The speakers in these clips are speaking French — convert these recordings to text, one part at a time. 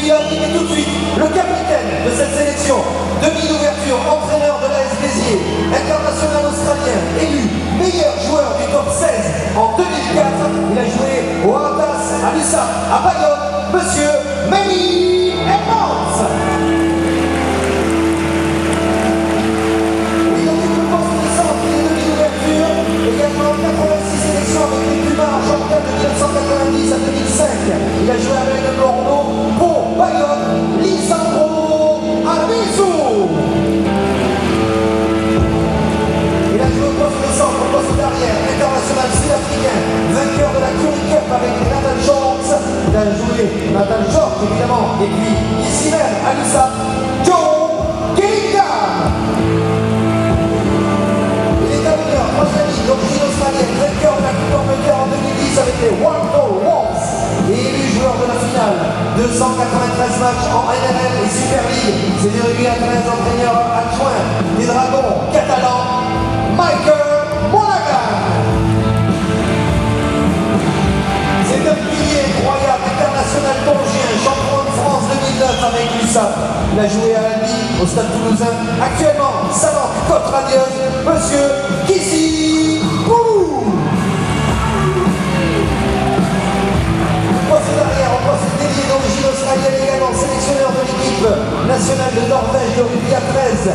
qui va arriver tout de suite, le capitaine de cette sélection, demi-ouverture, entraîneur de l'AS Béziers, international australien, élu meilleur joueur du top 16 en 2004. Il a joué au Ardas, à Lussa, à Bayonne, monsieur Mehdi Hermans. Il occupe le poste de centre, il est demi-ouverture, également 86 sélections avec les Pumas, champion de 1990 à 2005. Il a joué avec le Bordeaux, Pau, Bayonne, Lisandro Abizu. Il a joué au poste de centre, au poste d'arrière, international sud-africain, vainqueur de la Currie Cup avec Nathan George. Il a joué Nathan George évidemment, et puis ici même à l'USAP, Joe Gillingham. Il est camionneur, troisième ligne, d'origine australienne, vainqueur de la Coupe d'Angleterre en 2010 avec les Warsaw Wolves. Et élu joueur de la finale, 293 matchs en NRL et Super League. C'est délégué à 13 entraîneurs adjoints des Dragons catalans, Michael Monaghan. C'est un pilier incroyable, international tongien, champion de France 2009 avec l'USAP. Il a joué à Albi, au Stade Toulousain. Actuellement, savante côte radieuse, monsieur Kissy Boulou. Poste d'arrière, en poste dédié d'origine australienne également, sélectionneur de l'équipe nationale de Norvège de rugby à 13.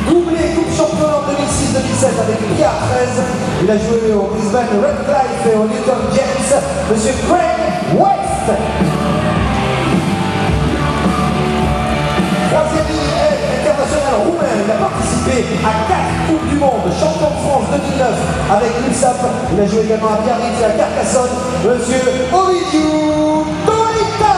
Doublé coupe champion en 2006-2007 avec l'IA 13. Il a joué au Brisbane Redcliffe et au Newton James, monsieur Craig West. Troisième ligne, international roumain. Il a participé à 4 Coupes du Monde, champion de France 2009 avec l'USAP. Il a joué également à Biarritz et à Carcassonne, monsieur Ovidiu Toita.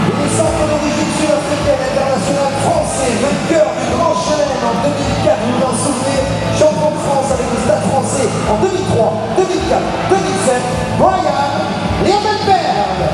Il est centre d'origine sud-africaine, international français, vainqueur du Grand Chelem en 2004, vous vous en souvenez, champion de France avec le Stade français en 2003, 2004, 2007, Brian Liebenberg.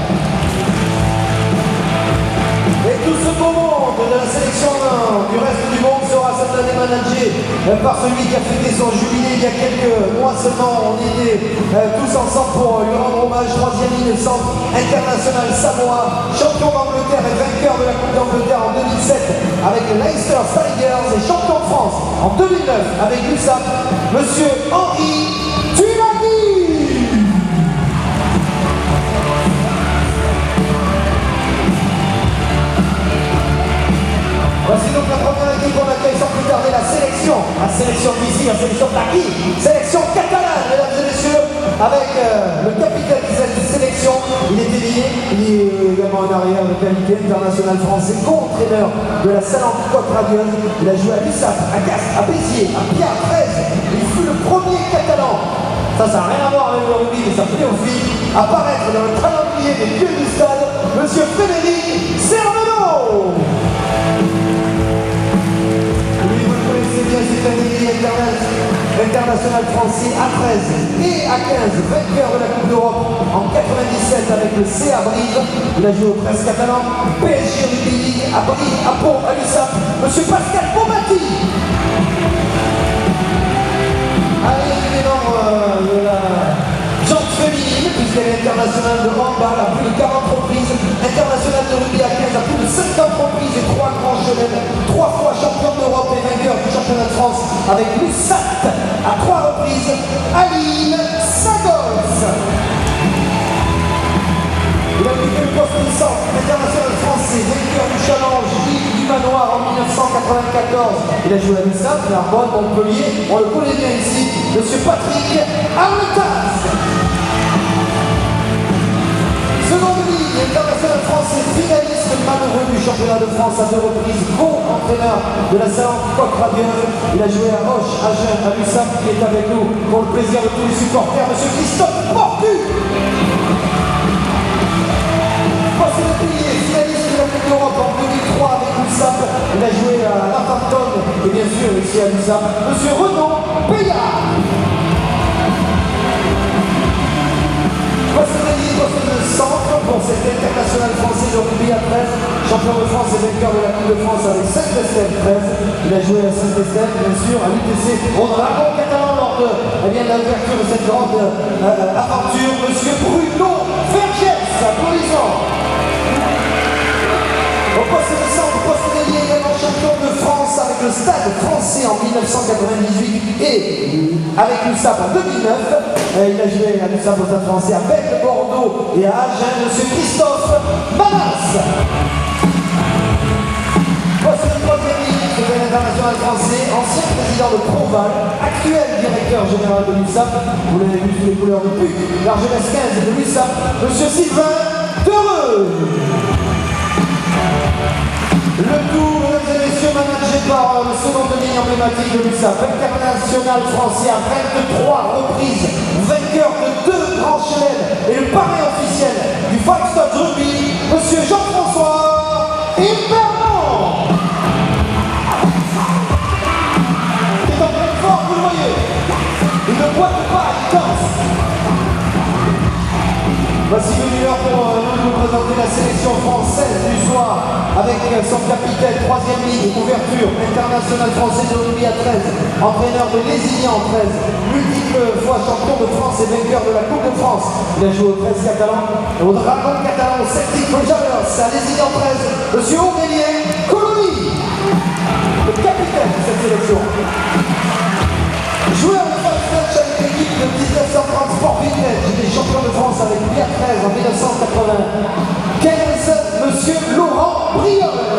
Et tout ce beau monde de la sélection du reste du monde sera cette année managé par celui qui a fêté son jubilé il y a quelques mois seulement. On était tous ensemble pour lui rendre hommage. Troisième ligne centre international Samoa, champion d'Angleterre et vainqueur de la Coupe d'Angleterre en 2007 avec le Leicester Tigers et champion de France en 2009 avec l'USAP, monsieur Henri Tulagi. Voici donc la première équipe qu'on accueille sans plus tarder, la sélection d'ici, la sélection d'Aki, sélection catalane, mesdames et messieurs, avec le capitaine de cette sélection. Il est lié, il est également en arrière de qualité, international français, co-entraîneur de la Salente Côte Radieuse. Il a joué à l'USAP, à Castres, à Béziers, à Pierre 13. Il fut le premier catalan, ça n'a rien à voir avec le rugby, mais ça fait aussi apparaître dans le calendrier des dieux du stade, monsieur Frédéric Cerveno. C'est bien cette année international français à 13 et à 15, vainqueur de la Coupe d'Europe en 97 avec le CA Brive. Il a joué au Prince catalan, PSG Rugby League à Brive, à Pau, à l'USAP, monsieur Pascal Bombati. Allez, il est membre de la jante féminine, puisqu'elle est internationale de handball à plus de 40 reprises, internationale de rugby à 15 à plus de 50 reprises et 3 grands chelems, 3 fois champion d'Europe et vainqueur du championnat de France avec l'USAT à 3 reprises, Aline Sagos. Il a occupé le poste de centre, international français, vainqueur du challenge Ligue du Manoir en 1994. Il a joué à l'USAT, Narbonne, Montpellier, on le connaît bien ici, monsieur Patrick Arletas. Seconde ligne, international français, finaliste malheureux du championnat de France à 2 reprises, co-entraîneur de la Salente Côte Radieuse. Il a joué à Roche, à Agen, à l'USAP, qui est avec nous pour le plaisir de tous les supporters, monsieur Christophe Portu. Poste de pilier, finaliste de la Coupe d'Europe en 2003 avec l'USAP. Il a joué à Northampton et bien sûr ici à l'USAP, monsieur Renaud Payard. Poste de centre pour cet international français de rugby à 13, champion de France et vainqueur de la Coupe de France avec Saint-Estève 13. Il a joué à Saint-Estève, bien sûr, à l'UTC, au Dragon catalan lors de l'ouverture de cette grande aventure, monsieur Bruno Vergès. et avec l'USAP en 2009. Il a joué à l'USAP au Stade Français avec Bordeaux et à Agen, monsieur Christophe Manas. Voici le premier ministre de l'international français, ancien président de Proval, actuel directeur général de l'USAP. Vous l'avez vu sous les couleurs de PUC, l'Argelès 15 de l'USAP, monsieur Sylvain Dereux. Le tout, mesdames et messieurs, managé par le second de ligne emblématique de l'USAP, international français à 23 reprises, vainqueur de 2 grands chelems et le parrain officiel du Five Stones Rugby, monsieur Jean-François Impernon. Il est en pleine forme, vous le voyez. Il ne boite pas, il danse. Voici venu l'heure pour nous présenter la sélection française du soir avec son capitaine, 3e ligne, ouverture, international français de rugby à 13, entraîneur de Lézignan 13, multiple fois champion de France et vainqueur de la Coupe de France. Il a joué au 13 catalan, au Dragon catalan, au Celtic Rangers, à Lézignan 13, monsieur Aurélien Colony, le capitaine de cette sélection. Joueur de Five Stones avec l'équipe de 1930 Sport Vintage, il est champion de France avec Pierre 13 en 1995, monsieur Laurent Briol.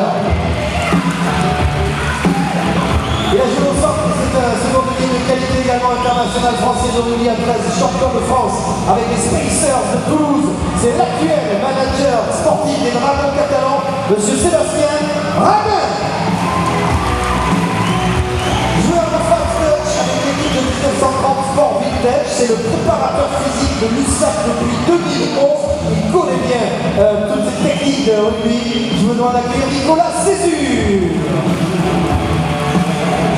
Il a joué au centre, c'est un second de ligne de qualité également international français de rugby à 13, champion de France avec les Spacers de Toulouse. C'est l'actuel manager sportif des Dragons catalans, monsieur Sébastien Ramin. Joueur de Five Stones avec l'équipe de 1930 Sport Vintage, c'est le préparateur physique de l'USAP depuis 2011. Il connaît bien toutes ces techniques de rugby. Je me demande d'accueillir Nicolas Césur.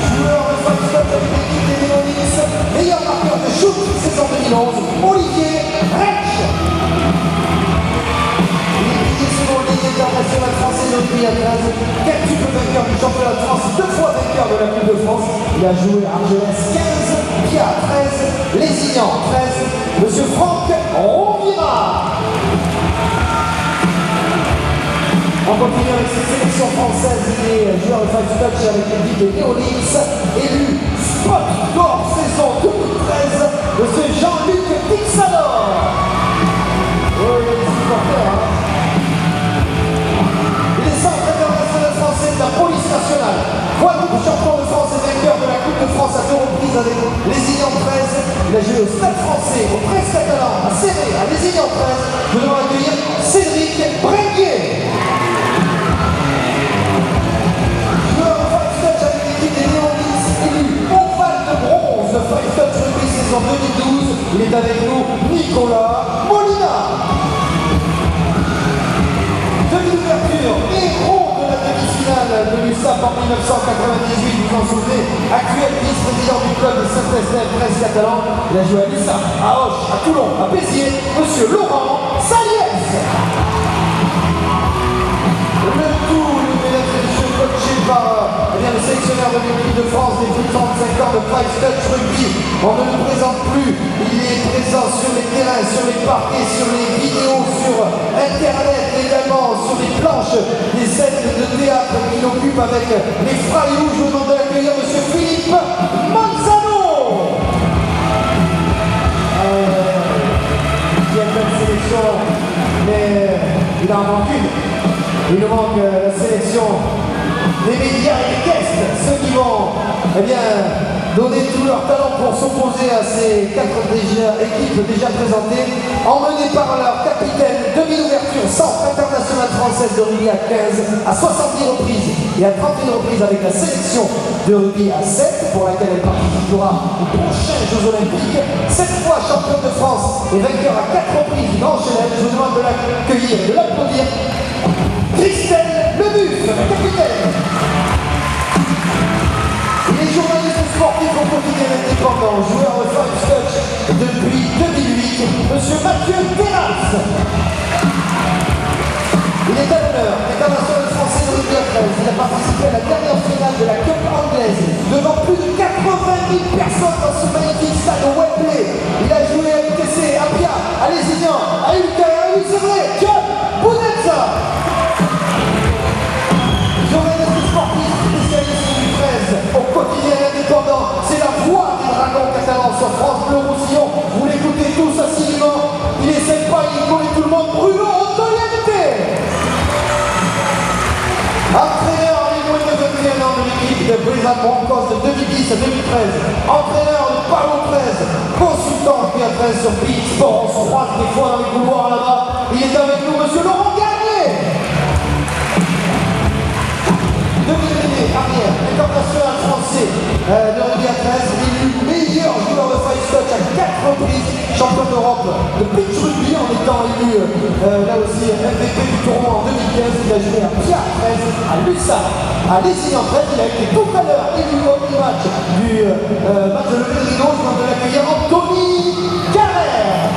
Joueur de Five Stones avec l'équipe des Mélodis, meilleur marqueur de shoot saison 2011, Olivier Reich. Il est second ligne international français de rugby à 13, quintuple vainqueur du championnat de France, 2 fois vainqueur de la Coupe de France. Il a joué à Argelès 15, Pia 13, Lézignan 13, monsieur Franck Rovira. On continue avec cette sélection française, il est joueur de Five Stones avec l'équipe des Néolix, élu Spot d'or saison 2013, monsieur Jean-Luc Pixalor. Oui, il est supporter, hein. Il est centre international français de la police nationale, quadruple champion de France et vainqueur de la Coupe de France à 2 reprises avec Lézignan 13. Il a joué au Stade Français, au 13 catalan, à Serré, à Lézignan 13. Nous devons accueillir Cédric Bringuier. Five Stones Rugby saison 2012, il est avec nous Nicolas Molina. Demi-ouverture, héros de la demi-finale de l'USAP en 1998, vous en souvenez, actuel vice-président du club de Saint-Estève 13 catalan. Il a joué à l'USAP, à Auch, à Toulon, à Béziers, monsieur Laurent Saliès. Le tout, mesdames et messieurs, coaché par le sélectionneur de l'équipe de France des plus de 35 ans de Five Stones Rugby. On ne le présente plus, il est présent sur les terrains, sur les parquets, sur les vidéos, sur internet également, sur les planches des scènes de théâtre qu'il occupe avec les Frayous. Je vous demande d'accueillir monsieur Philippe Manzano. Qui a fait une sélection, mais il en manque une. Il nous manque la sélection des médias et des guests, ceux qui vont donner tout leur talent pour s'opposer à ces 4 équipes déjà présentées, emmenées par leur capitaine, demi-ouverture, centre international française de rugby à 15, à 70 reprises et à 31 reprises avec la sélection de rugby à 7, pour laquelle elle participera aux prochains Jeux Olympiques. 7 fois championne de France et vainqueur à 4 reprises du Grand Chelem. Je vous demande de l'accueillir et de l'applaudir. Christelle Lebuff, capitaine. Il est journaliste sportif au quotidien indépendant, joueur de Five Stones depuis 2008, monsieur Mathieu Terrasse. Il est à l'honneur, international français de rugby à 13. Il a participé à la dernière finale de la Coupe anglaise devant plus de 80 000 personnes dans ce magnifique stade au Wembley. Il a joué à UTC, à Pia, à Lézignan, à UK, à Userley, John Bounetza. Journaliste sportif spécialiste du 13 au quotidien indépendant, c'est la voix des Stéphane Broncos de 2010 à 2013, entraîneur de Palo 13, consultant depuis à 13 sur Beat Sport, on se croise des fois dans les couloirs là-bas. Il est avec nous, monsieur Laurent Garnier. Arrière, international français de rugby à 13, élu meilleur joueur de Five Scotch à 4 reprises, champion d'Europe de pitch rugby en étant élu là aussi MVP du tournoi en 2015. Il a joué à Pierre 13, à Lussard, à Lessigny en 13. Il a été tout à l'heure élu au match du match de levée de rideau. Je viens de l'accueillir Anthony Carrère.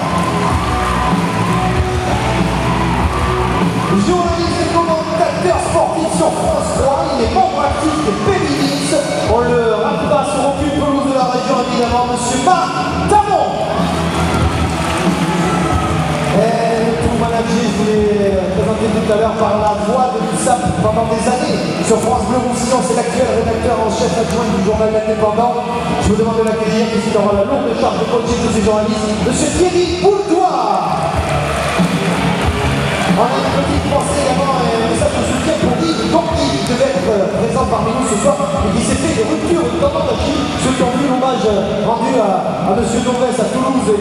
Journaliste et commentateur sportif sur France 3, il est membre actif des Péminis. On le rappellera sur aucune pelouse de la région, évidemment, monsieur Marc Tamon. Et tout manager, je vous l'ai présenté tout à l'heure par la voix de l'USAP pendant des années. Sur France Bleu Roussillon, c'est l'actuel rédacteur en chef adjoint du journal L'Indépendant. Je vous demande de l'accueillir, puisqu'il aura la lourde charge de coaching de ces journalistes, monsieur Thierry Bouldoir. On a une petite pensée également, un message de soutien pour Yves Gonky, qui devait être présent parmi nous ce soir et qui s'est fait des ruptures, notamment ceux qui ont vu l'hommage rendu à M. Domès à Toulouse.